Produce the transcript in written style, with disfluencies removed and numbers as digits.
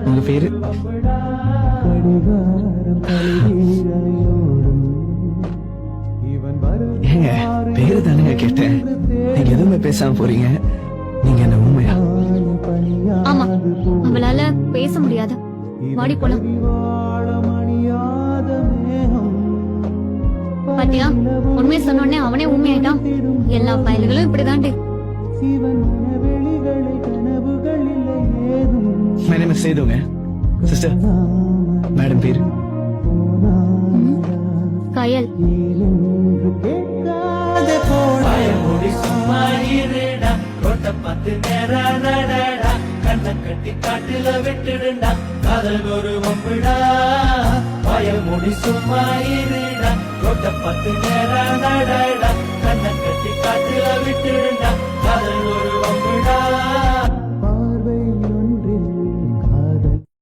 உங்க பேரு? ஏங்க பேரு தானுங்க கேட்டேன். நீங்க எதுவுமே பேசாம போறீங்க. நீங்க என்ன ஊமையா? ஆமா, அவளால பேச முடியாது. வாடி போலாம். பாத்தியா, உண்மையை சொன்ன உடனே அவனே ஊமையாயிட்டான். எல்லா பயல்களும் இப்படிதாண்டி. My name is சேதுங்க. சிஸ்டர், மேடம் பேரு? கயல். கட்டி காட்டுல விட்டுடுண்டா காதல் ஒரு வம்புடா பயமுடி சும்மா இருடா ரோட்ட பத்து நேரம் நடடா கண்ண கட்டி காட்டுல விட்டுடுண்டா காதல் ஒரு வம்பு